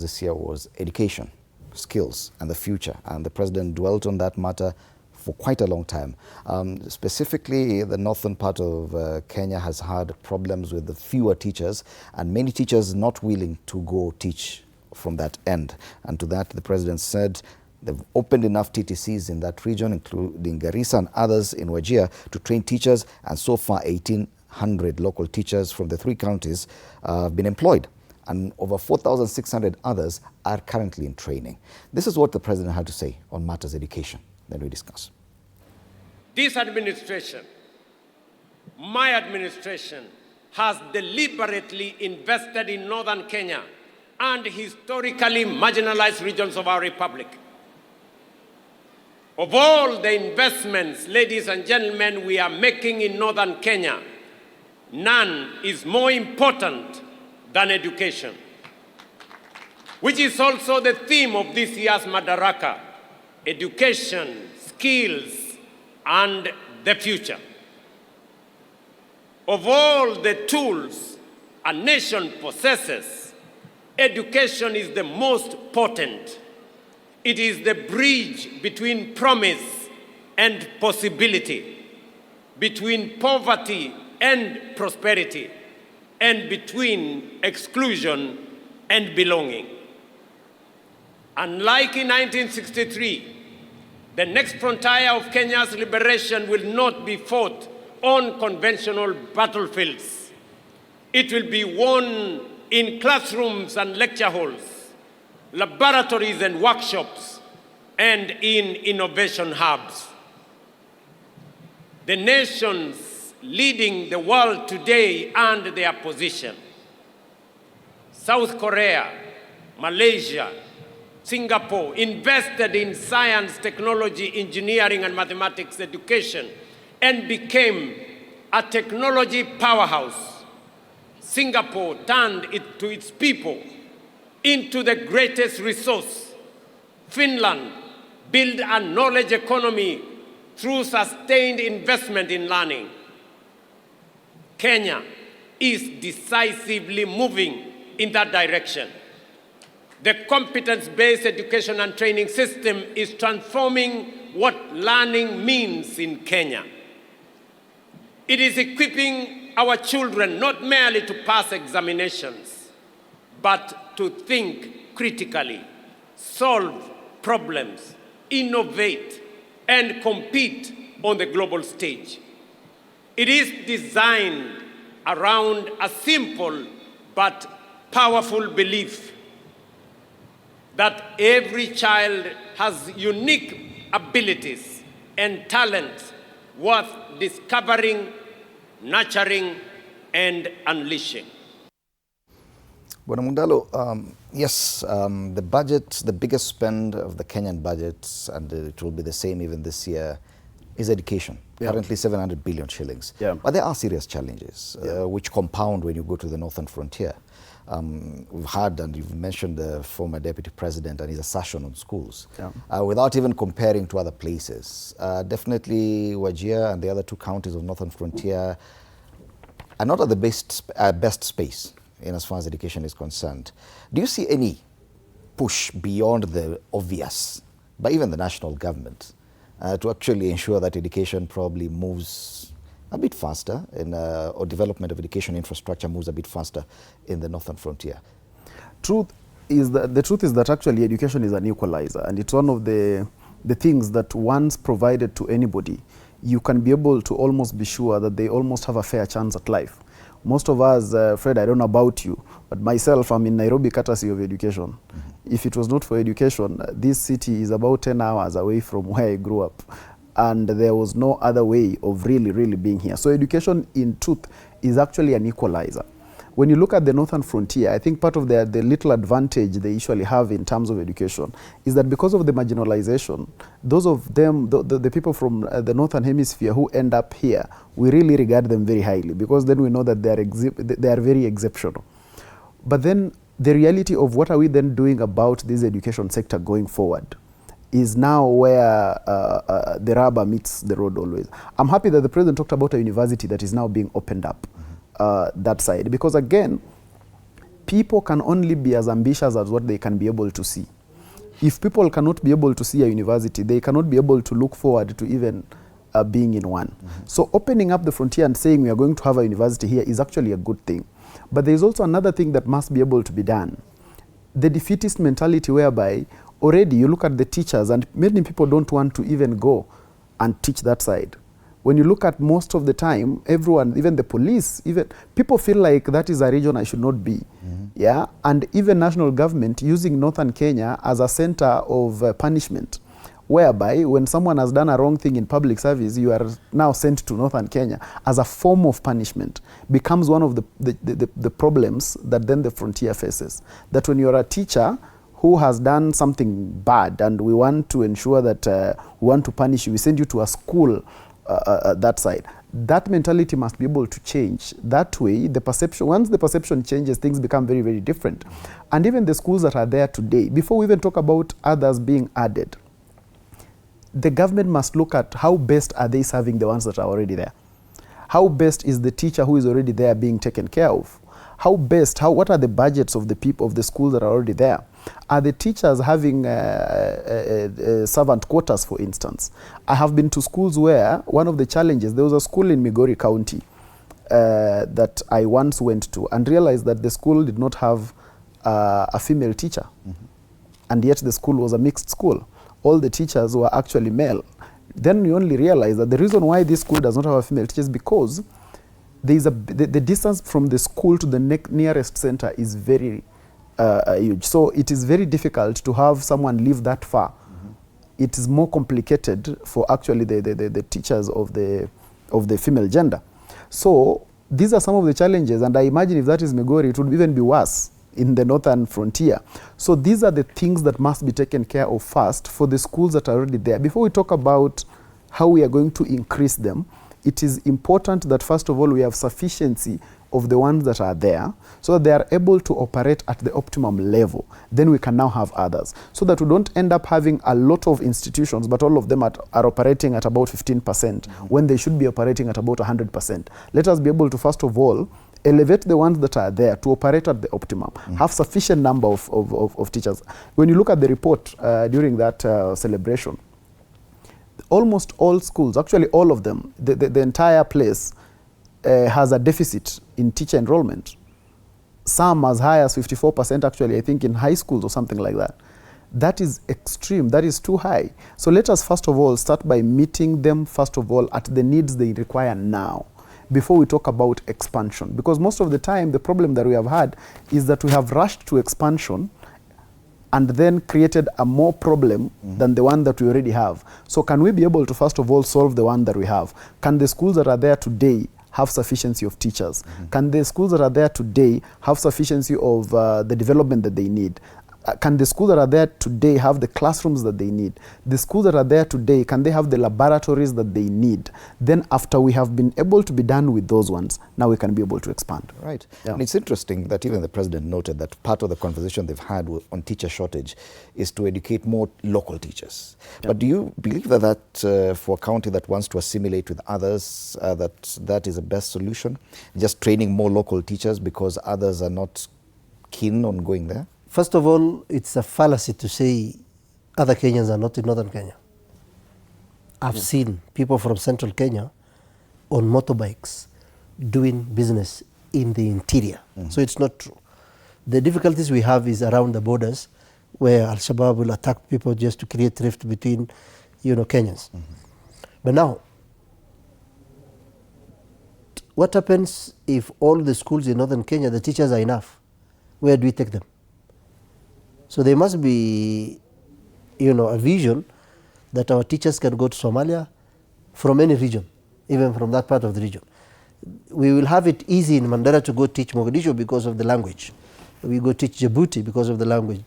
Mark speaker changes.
Speaker 1: this year was education, skills, and the future. And the president dwelt on that matter for quite a long time. Specifically, the northern part of Kenya has had problems with the fewer teachers, and many teachers not willing to go teach from that end. And to that, the president said they've opened enough TTCs in that region, including Garissa and others in Wajir, to train teachers, and so far 1,800 local teachers from the 3 counties have been employed, and over 4,600 others are currently in training. This is what the president had to say on matters education. Then we discuss.
Speaker 2: This administration, my administration, has deliberately invested in northern Kenya and historically marginalized regions of our republic. Of all the investments, ladies and gentlemen, we are making in northern Kenya, none is more important than education, which is also the theme of this year's Madaraka: education, skills, and the future. Of all the tools a nation possesses, education is the most potent. It is the bridge between promise and possibility, between poverty and prosperity, and between exclusion and belonging. Unlike in 1963, the next frontier of Kenya's liberation will not be fought on conventional battlefields. It will be won in classrooms and lecture halls, laboratories and workshops, and in innovation hubs. The nations leading the world today and their position: South Korea, Malaysia, Singapore, invested in science, technology, engineering, and mathematics education and became a technology powerhouse. Singapore turned it to its people into the greatest resource. Finland built a knowledge economy through sustained investment in learning. Kenya is decisively moving in that direction. The competence-based education and training system is transforming what learning means in Kenya. It is equipping our children not merely to pass examinations, but to think critically, solve problems, innovate, and compete on the global stage. It is designed around a simple but powerful belief that every child has unique abilities and talents worth discovering, nurturing, and unleashing.
Speaker 1: Bwana Mundalo, yes, the budget, the biggest spend of the Kenyan budget, and it will be the same even this year, is education. Yeah. Currently 700 billion shillings. Yeah. But there are serious challenges, which compound when you go to the northern frontier. We've had, and you've mentioned the former deputy president and his assertion on schools, without even comparing to other places. Definitely Wajir and the other 2 counties of northern frontier are not at the best space in as far as education is concerned. Do you see any push beyond the obvious by even the national government to actually ensure that education probably moves a bit faster, or development of education infrastructure moves a bit faster in the northern frontier?
Speaker 3: The truth is that actually education is an equalizer, and it's one of the things that once provided to anybody, you can be able to almost be sure that they almost have a fair chance at life. Most of us, Fred, I don't know about you, but myself, I'm in Nairobi courtesy of education. Mm-hmm. If it was not for education, this city is about 10 hours away from where I grew up. And there was no other way of really being here. So education, in truth, is actually an equalizer. When you look at the northern frontier, I think part of the little advantage they usually have in terms of education is that because of the marginalization, those of them, the people from the northern hemisphere who end up here, we really regard them very highly, because then we know that they are very exceptional. But then the reality of what are we then doing about this education sector going forward is now where the rubber meets the road always. I'm happy that the president talked about a university that is now being opened up, that side, because again, people can only be as ambitious as what they can be able to see. If people cannot be able to see a university, they cannot be able to look forward to even being in one. So opening up the frontier and saying we are going to have a university here is actually a good thing. But there is also another thing that must be able to be done. The defeatist mentality whereby already you look at the teachers and many people don't want to even go and teach that side. When you look at most of the time, everyone, even the police, even people feel like that is a region I should not be. Yeah, and even national government using northern Kenya as a center of punishment, whereby when someone has done a wrong thing in public service, you are now sent to northern Kenya as a form of punishment, becomes one of the problems that then the frontier faces. That when you're a teacher who has done something bad and we want to ensure that we want to punish you, we send you to a school that side. That mentality must be able to change. That way, the perception, once the perception changes, things become very, very different. And even the schools that are there today, before we even talk about others being added, the government must look at how best are they serving the ones that are already there. How best is the teacher who is already there being taken care of? How best, what are the budgets of the people of the schools that are already there? Are the teachers having servant quotas, for instance? I have been to schools where one of the challenges, there was a school in Migori County that I once went to and realized that the school did not have a female teacher. And yet the school was a mixed school. All the teachers were actually male. Then you only realize that the reason why this school does not have a female teacher is because there is the distance from the school to the nearest center is very huge. So it is very difficult to have someone live that far. It is more complicated for actually the teachers of the female gender. So these are some of the challenges, and I imagine if that is Migori, it would even be worse in the northern frontier. So these are the things that must be taken care of first for the schools that are already there. Before we talk about how we are going to increase them, it is important that first of all we have sufficiency of the ones that are there so that they are able to operate at the optimum level. Then we can now have others. So that we don't end up having a lot of institutions, but all of them are operating at about 15% when they should be operating at about 100%. Let us be able to first of all elevate the ones that are there to operate at the optimum, have sufficient number of teachers. When you look at the report during that celebration, almost all schools, actually all of them, the entire place has a deficit in teacher enrollment. Some as high as 54% actually, I think in high schools or something like that. That is extreme, that is too high. So let us first of all start by meeting them first of all at the needs they require now, before we talk about expansion. Because most of the time, the problem that we have had is that we have rushed to expansion and then created a more problem than the one that we already have. So can we be able to first of all solve the one that we have? Can the schools that are there today have sufficiency of teachers? Can the schools that are there today have sufficiency of the development that they need? Can the schools that are there today have the classrooms that they need? The schools that are there today, can they have the laboratories that they need? Then after we have been able to be done with those ones, now we can be able to expand.
Speaker 1: Right.
Speaker 3: Yeah.
Speaker 1: And it's interesting that even the president noted that part of the conversation they've had on teacher shortage is to educate more local teachers. Yeah. But do you believe that for a county that wants to assimilate with others, that is the best solution? Just training more local teachers because others are not keen on going there?
Speaker 4: First of all, it's a fallacy to say other Kenyans are not in northern Kenya. I've seen people from central Kenya on motorbikes doing business in the interior. So it's not true. The difficulties we have is around the borders where Al-Shabaab will attack people just to create rift between, Kenyans. But now, what happens if all the schools in northern Kenya, the teachers are enough? Where do we take them? So there must be, a vision that our teachers can go to Somalia from any region, even from that part of the region. We will have it easy in Mandera to go teach Mogadishu because of the language. We go teach Djibouti because of the language.